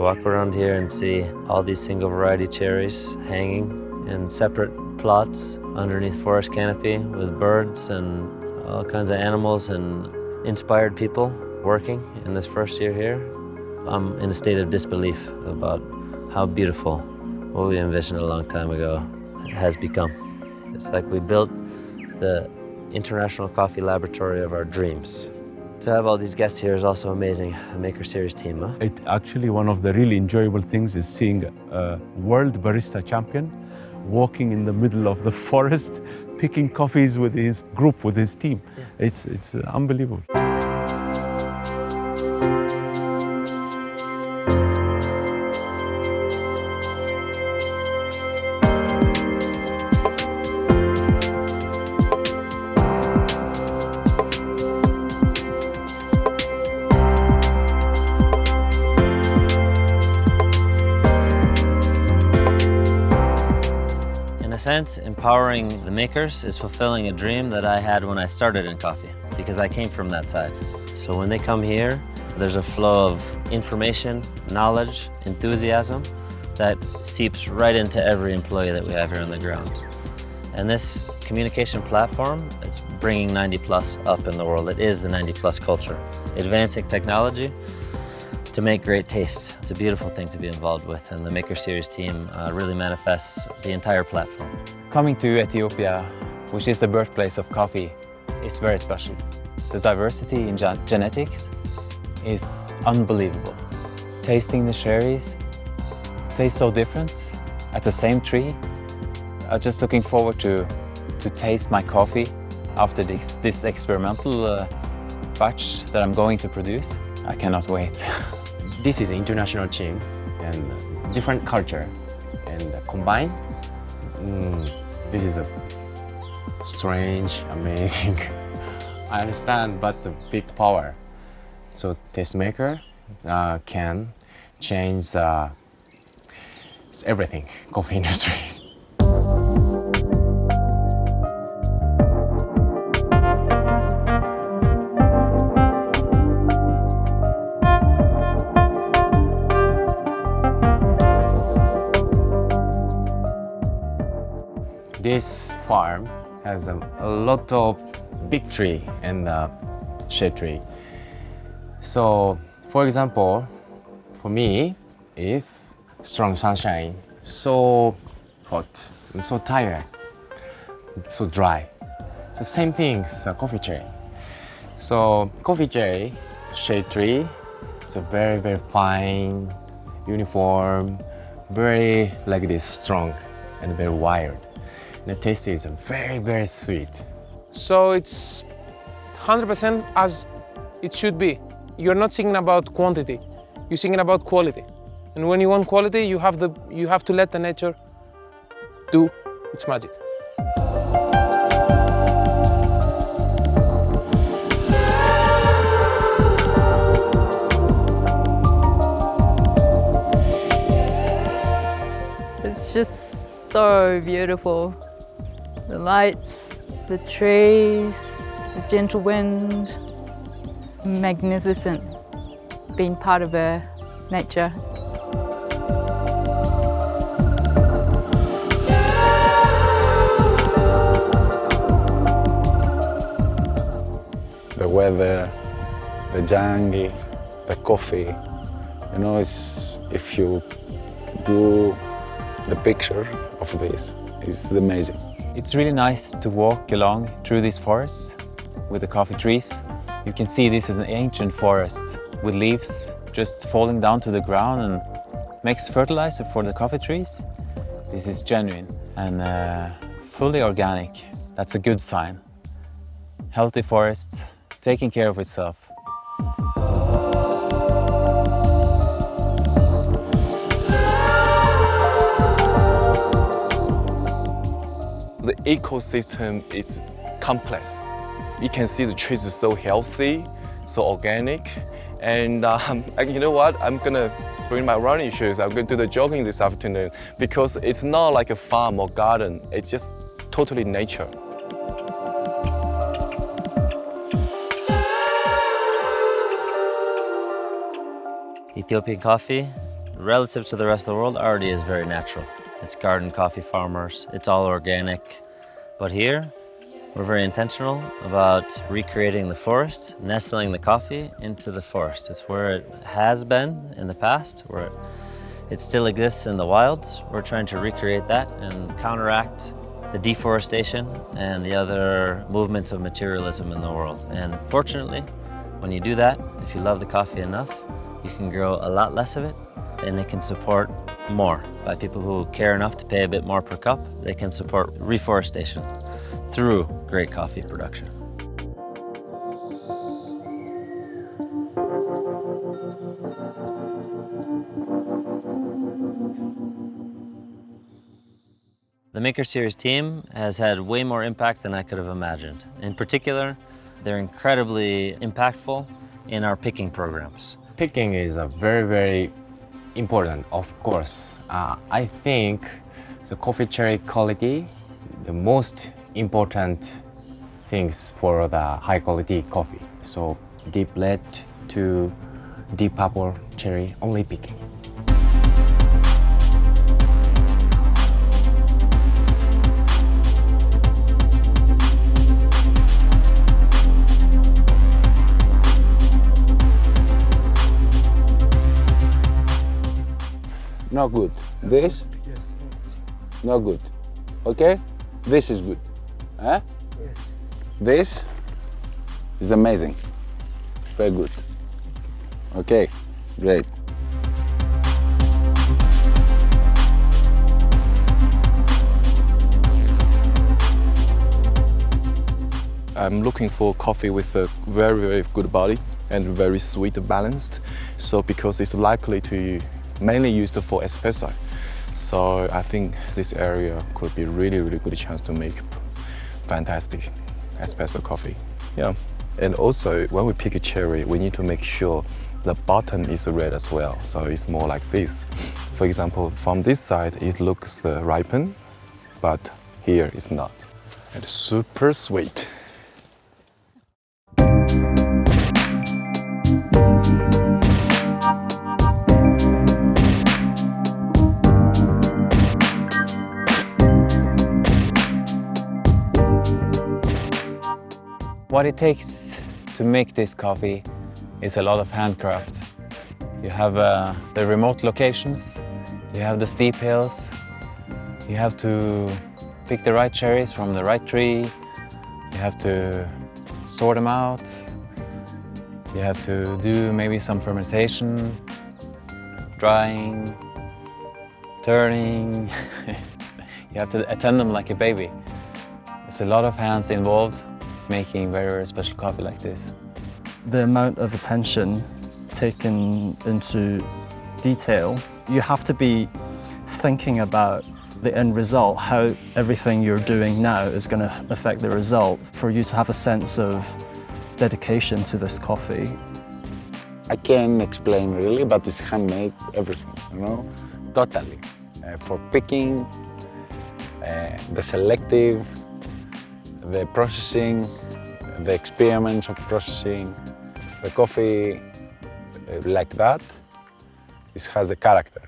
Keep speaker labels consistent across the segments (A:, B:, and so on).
A: walk around here and see all these single variety cherries hanging in separate plots underneath forest canopy with birds and all kinds of animals and inspired people working in this first year here, I'm in a state of disbelief about how beautiful what we envisioned a long time ago has become. It's like we built the international coffee laboratory of our dreams. To have all these guests here is also amazing, the Maker Series team. Huh?
B: It actually, one of the really enjoyable things is seeing a world barista champion walking in the middle of the forest, picking coffees with his group, with his team. Yeah. It's unbelievable.
A: In a sense, empowering the makers is fulfilling a dream that I had when I started in coffee, because I came from that side. So when they come here, there's a flow of information, knowledge, enthusiasm that seeps right into every employee that we have here on the ground. And this communication platform, it's bringing 90 plus up in the world. It is the 90 plus culture. Advancing technology to make great taste. It's a beautiful thing to be involved with, and the Maker Series team really manifests the entire platform.
C: Coming to Ethiopia, which is the birthplace of coffee, is very special. The diversity in genetics is unbelievable. Tasting the cherries tastes so different at the same tree. I'm just looking forward to taste my coffee after this experimental batch that I'm going to produce. I cannot wait.
D: This is an international team and different culture, and combined, this is a strange, amazing. I understand, but a big power. So tastemaker can change everything, coffee industry. This farm has a lot of big tree and shade tree. So, for example, for me, if strong sunshine, so hot, I'm so tired, so dry. It's the same thing as a coffee tree. So, coffee tree, shade tree, so very, very fine, uniform, very like this, strong and very wired. The taste is very, very sweet.
E: So it's 100% as it should be. You're not thinking about quantity, you're thinking about quality. And when you want quality, you have to let the nature do its magic.
F: It's just so beautiful. The lights, the trees, the gentle wind, magnificent being part of nature.
G: The weather, the jungle, the coffee, you know, it's, if you do the picture of this, it's amazing.
C: It's really nice to walk along through these forests with the coffee trees. You can see this is an ancient forest with leaves just falling down to the ground and makes fertilizer for the coffee trees. This is genuine and fully organic. That's a good sign. Healthy forest, taking care of itself.
H: The ecosystem is complex. You can see the trees are so healthy, so organic. And you know what? I'm gonna bring my running shoes. I'm gonna do the jogging this afternoon because it's not like a farm or garden. It's just totally nature.
A: Ethiopian coffee relative to the rest of the world, already is very natural. It's garden coffee farmers, it's all organic. But here, we're very intentional about recreating the forest, nestling the coffee into the forest. It's where it has been in the past, where it still exists in the wilds. We're trying to recreate that and counteract the deforestation and the other movements of materialism in the world. And fortunately, when you do that, if you love the coffee enough, you can grow a lot less of it, and it can support more. By people who care enough to pay a bit more per cup, they can support reforestation through great coffee production. The Maker Series team has had way more impact than I could have imagined. In particular, they're incredibly impactful in our picking programs.
D: Picking is a very important, of course. I think the coffee cherry quality, the most important things for the high quality coffee. So deep red to deep purple cherry, only picking.
G: Not good. This?
I: Yes.
G: Not good. Okay? This is good. Huh?
I: Yes.
G: This is amazing. Very good. Okay, great.
H: I'm looking for coffee with a very good body and very sweet balanced. So because it's likely to mainly used for espresso. So I think this area could be really good chance to make fantastic espresso coffee. Yeah. And also when we pick a cherry, we need to make sure the bottom is red as well. So it's more like this. For example, from this side, it looks ripened, but here it's not. And super sweet.
C: What it takes to make this coffee is a lot of handcraft. You have the remote locations, you have the steep hills, you have to pick the right cherries from the right tree, you have to sort them out, you have to do maybe some fermentation, drying, turning. You have to attend them like a baby. There's a lot of hands involved making very special coffee like this.
J: The amount of attention taken into detail, you have to be thinking about the end result, how everything you're doing now is going to affect the result, for you to have a sense of dedication to this coffee.
G: I can't explain really, but it's handmade, everything, you know, totally. For picking, the selective, the processing, the experiments of processing, the coffee like that, it has the character.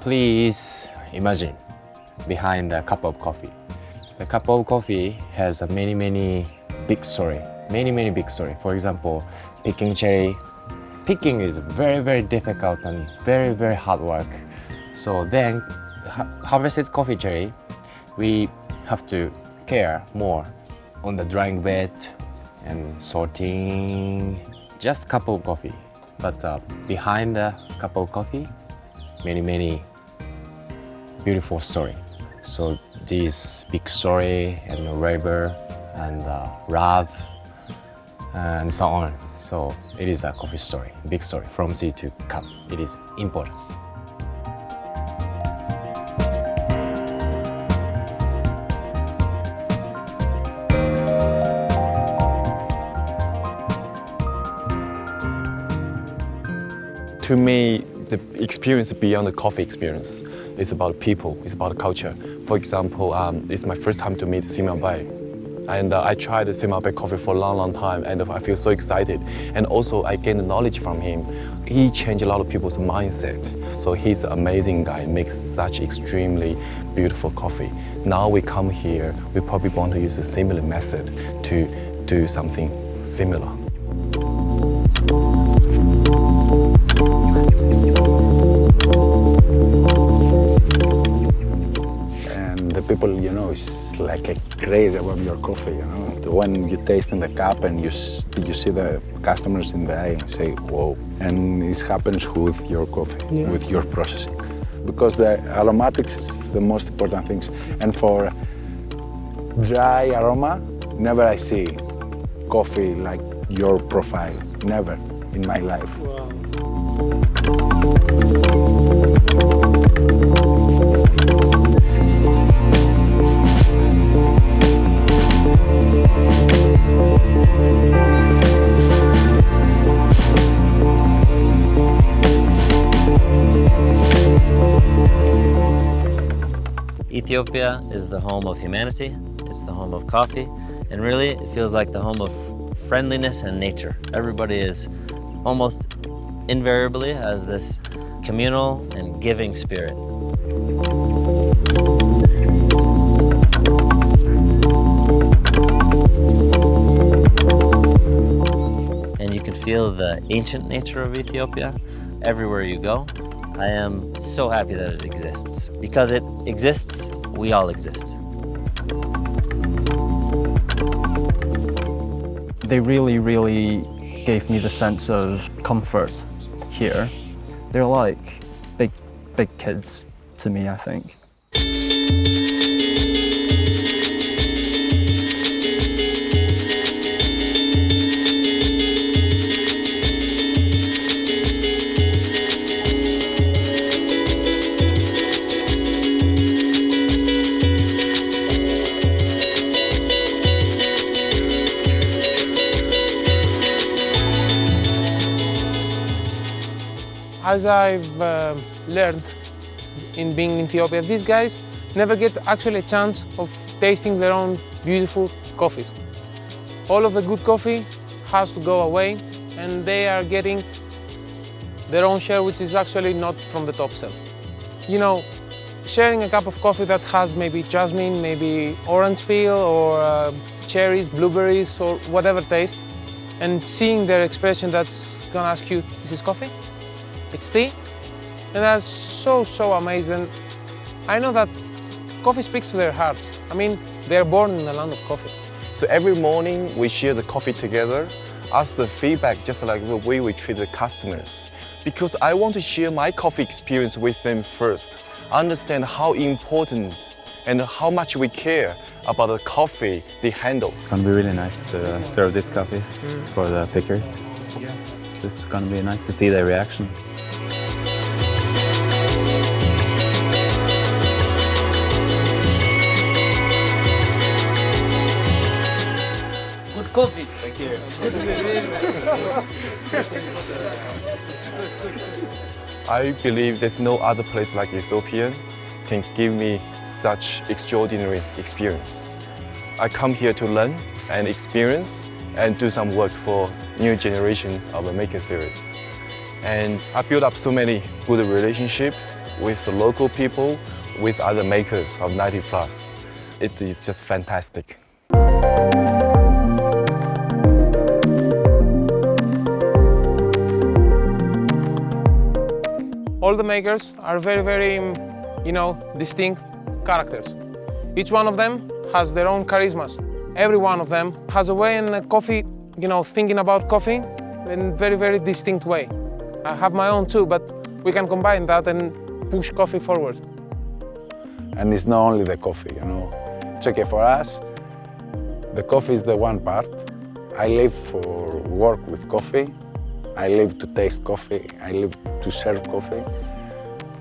D: Please imagine behind a cup of coffee. The cup of coffee has a many big story. Many big story. For example, picking cherry. Picking is very difficult and very hard work. So then, harvested coffee cherry, we have to care more on the drying bed and sorting. Just cup of coffee, but behind the cup of coffee, many beautiful story. So this big story and labor and love and so on. So it is a coffee story, big story from seed to cup. It is important.
G: To me,
H: the experience beyond the coffee experience. It's about people, it's about culture. For example, it's my first time to meet Simon Bai. And I tried Simon Bai coffee for a long, long time, and I feel so excited. And also, I gained knowledge from him. He changed a lot of people's mindset. So he's an amazing guy, makes such extremely beautiful coffee. Now we come here, we probably want to use a similar method to do something similar.
G: And the people, you know, it's like a crazy about your coffee, you know. When you taste in the cup and you see the customers in the eye and say, whoa. And it happens with your coffee, with your processing. Because the aromatics is the most important things. And for dry aroma, never I see coffee like your profile, never in my life.
E: Wow.
A: Ethiopia is the home of humanity, it's the home of coffee, and really it feels like the home of friendliness and nature. Everybody is almost invariably has this communal and giving spirit. And you can feel the ancient nature of Ethiopia everywhere you go. I am so happy that it exists. Because it exists, we all exist.
J: They really, really gave me the sense of comfort here. They're like big kids to me, I think.
E: As I've learned in being in Ethiopia, these guys never get actually a chance of tasting their own beautiful coffees. All of the good coffee has to go away, and they are getting their own share, which is actually not from the top shelf. You know, sharing a cup of coffee that has maybe jasmine, maybe orange peel, or cherries, blueberries, or whatever taste, and seeing their expression that's gonna ask you, is this coffee? It's tea, and that's so amazed. And I know that coffee speaks to their hearts. I mean, they're born in the land of coffee.
H: So every morning we share the coffee together, ask the feedback just like the way we treat the customers. Because I want to share my coffee experience with them first, understand how important and how much we care about the coffee they handle.
C: It's gonna be really nice to serve this coffee for the pickers.
E: Yeah.
C: It's gonna be nice to see their reaction.
I: Good coffee.
C: Thank you.
H: I believe there's no other place like Ethiopian can give me such extraordinary experience. I come here to learn and experience and do some work for new generation of the Maker Series. And I built up so many good relationships with the local people, with other makers of 90 plus. It is just fantastic.
E: All the makers are very, you know, distinct characters. Each one of them has their own charismas. Every one of them has a way in coffee, you know, thinking about coffee in a very distinct way. I have my own too, but we can combine that and push coffee forward.
G: And it's not only the coffee, you know. It's okay for us. The coffee is the one part. I live for work with coffee. I live to taste coffee. I live to serve coffee.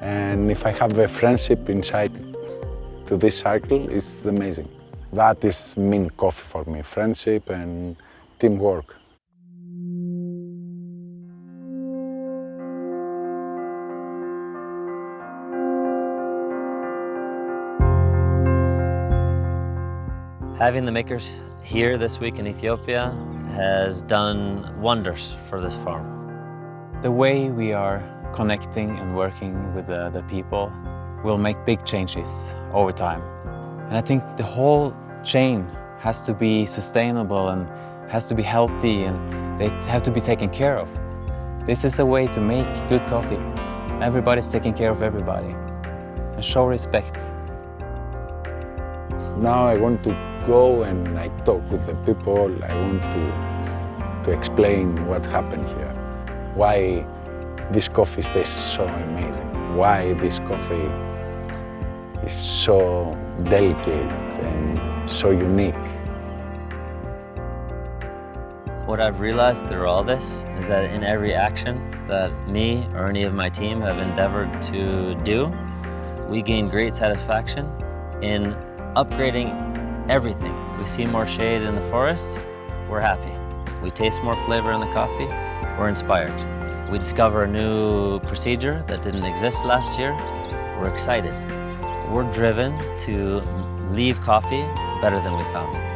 G: And if I have a friendship inside to this circle, it's amazing. That is mean coffee for me, friendship and teamwork.
A: Having the makers here this week in Ethiopia has done wonders for this farm.
C: The way we are connecting and working with the people will make big changes over time. And I think the whole chain has to be sustainable and has to be healthy, and they have to be taken care of. This is a way to make good coffee. Everybody's taking care of everybody and show respect.
G: Now I want to go and I talk with the people. I want to explain what happened here. Why this coffee tastes so amazing. Why this coffee is so delicate and so unique.
A: What I've realized through all this is that in every action that me or any of my team have endeavored to do, we gain great satisfaction in upgrading everything. We see more shade in the forest, we're happy. We taste more flavor in the coffee, we're inspired. We discover a new procedure that didn't exist last year, we're excited. We're driven to leave coffee better than we found it.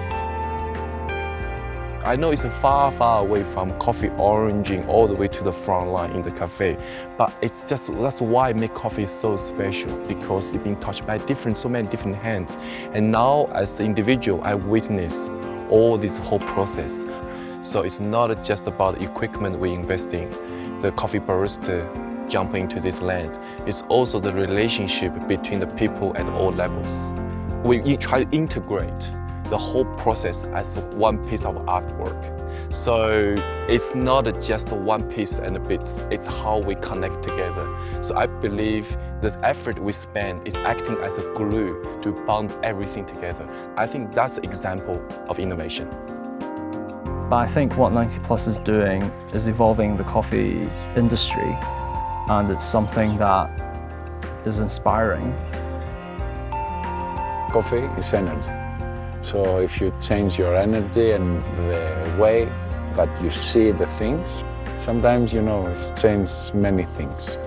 H: I know it's far, far away from coffee oranging all the way to the front line in the cafe, but it's just, that's why I make coffee so special, because it's been touched by so many different hands. And now as an individual, I witness all this whole process. So it's not just about equipment we invest in, the coffee barista jumping into this land. It's also the relationship between the people at all levels. We try to integrate the whole process as one piece of artwork. So it's not just one piece and a bit, it's how we connect together. So I believe the effort we spend is acting as a glue to bond everything together. I think that's an example of innovation.
J: But I think what 90 Plus is doing is evolving the coffee industry, and it's something that is inspiring.
G: Coffee is energy. So if you change your energy and the way that you see the things, sometimes, it's changed many things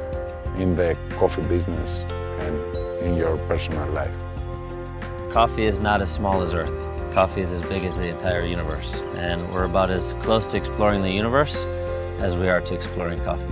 G: in the coffee business and in your personal life.
A: Coffee is not as small as Earth. Coffee is as big as the entire universe, and we're about as close to exploring the universe as we are to exploring coffee.